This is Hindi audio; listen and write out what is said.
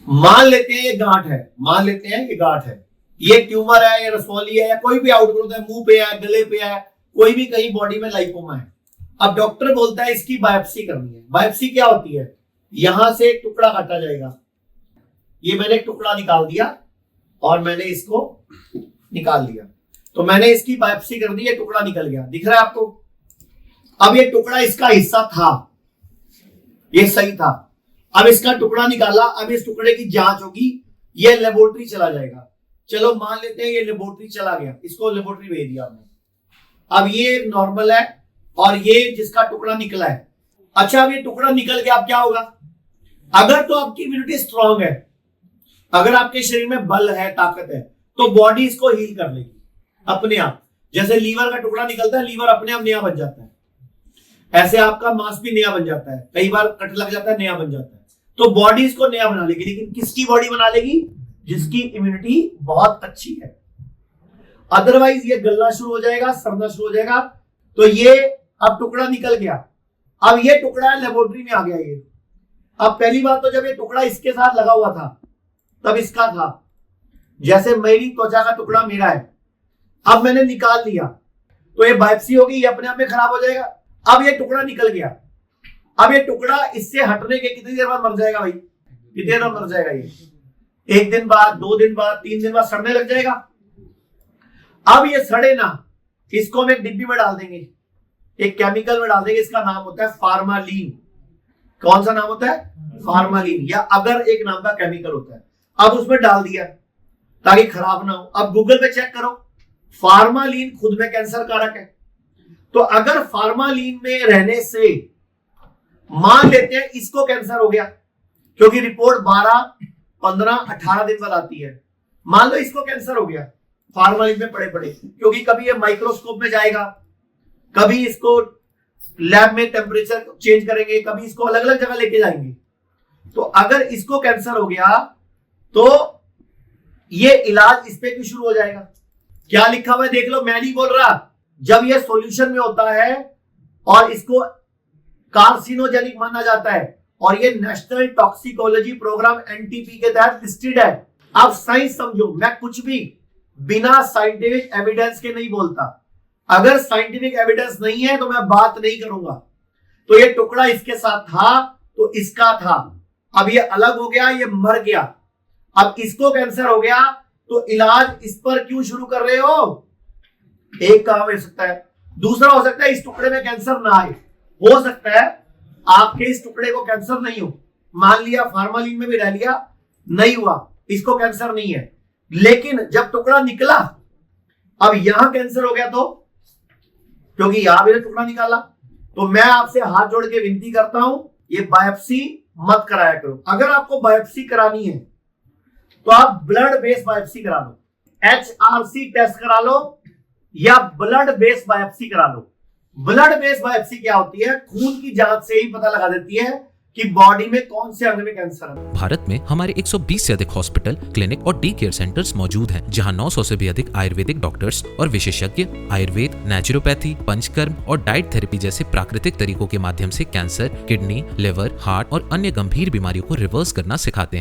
मान लेते हैं ये गांठ है, मान लेते हैं ये गांठ है, ये ट्यूमर है, ये रसौली है, या कोई भी आउटग्रोथ है, मुंह पे है, गले पे है, कोई भी कहीं बॉडी में लाइपोमा है। अब डॉक्टर बोलता है इसकी बायोप्सी करनी है। बायोप्सी क्या होती है? यहां से एक टुकड़ा काटा जाएगा, ये मैंने एक टुकड़ा निकाल दिया और मैंने इसको निकाल लिया, तो मैंने इसकी बायोप्सी कर दी, ये टुकड़ा निकल गया, दिख रहा है आपको? अब ये टुकड़ा इसका हिस्सा था, ये सही था, अब इसका टुकड़ा निकाला, अब इस टुकड़े की जांच होगी, ये लेबोरेटरी चला जाएगा। चलो मान लेते हैं ये लेबोरेटरी चला गया, इसको लेबोरेटरी भेज दिया हमने। अब ये नॉर्मल है और ये जिसका टुकड़ा निकला है। अच्छा, अब ये टुकड़ा निकल गया, अब क्या होगा? अगर तो आपकी इम्यूनिटी स्ट्रांग है, अगर आपके शरीर में बल है, ताकत है, तो बॉडी इसको हील कर लेगी अपने आप। जैसे लीवर का टुकड़ा निकलता है, लीवर अपने आप नया बन जाता है, ऐसे आपका मांस भी नया बन जाता है, कई बार कट लग जाता है, नया बन जाता है। तो बॉडी इसको नया बना लेगी, लेकिन किसकी बॉडी बना लेगी? जिसकी इम्यूनिटी बहुत अच्छी है। अदरवाइज ये गलना शुरू हो जाएगा, सड़ना शुरू हो जाएगा। तो ये अब टुकड़ा निकल गया, अब ये टुकड़ा लेबोरेटरी में आ गया। ये अब पहली बात तो जब ये टुकड़ा इसके साथ लगा हुआ था तब इसका था, जैसे मेरी त्वचा का टुकड़ा मेरा है, अब मैंने निकाल लिया तो ये बायोप्सी होगी, ये अपने आप में खराब हो जाएगा। अब ये टुकड़ा निकल गया, अब ये टुकड़ा इससे हटने के कितनी देर बाद मर जाएगा भाई? कितनी देर बाद मर जाएगा? ये 1 दिन बाद, 2 दिन बाद, 3 दिन बाद सड़ने लग जाएगा। अब ये सड़े ना, इसको हम एक डिब्बी में डाल देंगे, एक केमिकल में डाल देंगे, इसका नाम होता है फार्मालीन। कौन सा नाम होता है? फार्मालीन, या अगर एक नाम का केमिकल होता है। अब उसमें डाल दिया ताकि खराब ना हो। अब गूगल पे चेक करो, फार्मालीन खुद में कैंसर कारक है। तो अगर फार्मालीन में रहने से मान लेते हैं इसको कैंसर हो गया, क्योंकि रिपोर्ट 12, 15, 18 दिन बाद आती है, मान लो इसको कैंसर हो गया फार्मालीन में पड़े पड़े, क्योंकि कभी ये माइक्रोस्कोप में जाएगा, कभी इसको लैब में टेम्परेचर चेंज करेंगे, कभी इसको अलग अलग जगह लेके जाएंगे। तो अगर इसको कैंसर हो गया तो ये इलाज इस पे क्यों शुरू हो जाएगा? क्या लिखा हुआ है देख लो, मैं नहीं बोल रहा। जब ये सॉल्यूशन में होता है और इसको कार्सिनोजेनिक माना जाता है और ये नेशनल टॉक्सिकोलॉजी प्रोग्राम एनटीपी के तहत लिस्टेड है। आप साइंस समझो, मैं कुछ भी बिना साइंटिफिक एविडेंस के नहीं बोलता। अगर साइंटिफिक एविडेंस नहीं है तो मैं बात नहीं करूंगा। तो ये टुकड़ा इसके साथ था तो इसका था, अब ये अलग हो गया, ये मर गया, अब इसको कैंसर हो गया, तो इलाज इस पर क्यों शुरू कर रहे हो? एक काम हो सकता है, दूसरा हो सकता है इस टुकड़े में कैंसर ना आए, हो सकता है आपके इस टुकड़े को कैंसर नहीं हो। मान लिया फार्मालीन में भी रह लिया, नहीं हुआ, इसको कैंसर नहीं है, लेकिन जब टुकड़ा निकला अब यहां कैंसर हो गया, तो क्योंकि यहां भी टुकड़ा निकाला, तो मैं आपसे हाथ जोड़ के विनती करता हूं, ये बायोप्सी मत कराया करो। अगर आपको बायोप्सी करानी है तो आप ब्लड बेस्ड बायोप्सी करा लो, HRC टेस्ट करा लो या ब्लड बेस्ड बायोप्सी करा लो। ब्लड बेस्ड बायोप्सी क्या होती है? खून की जांच से ही पता लगा देती है कि बॉडी में कौन से अंग में कैंसर है। भारत में हमारे 120 से अधिक हॉस्पिटल, क्लिनिक और डी केयर सेंटर्स मौजूद हैं, जहां 900 से भी अधिक आयुर्वेदिक डॉक्टर्स और विशेषज्ञ आयुर्वेद, नेचुरोपैथी, पंचकर्म और डाइट थेरेपी जैसे प्राकृतिक तरीकों के माध्यम से कैंसर, किडनी, लिवर, हार्ट और अन्य गंभीर बीमारियों को रिवर्स करना सिखाते हैं।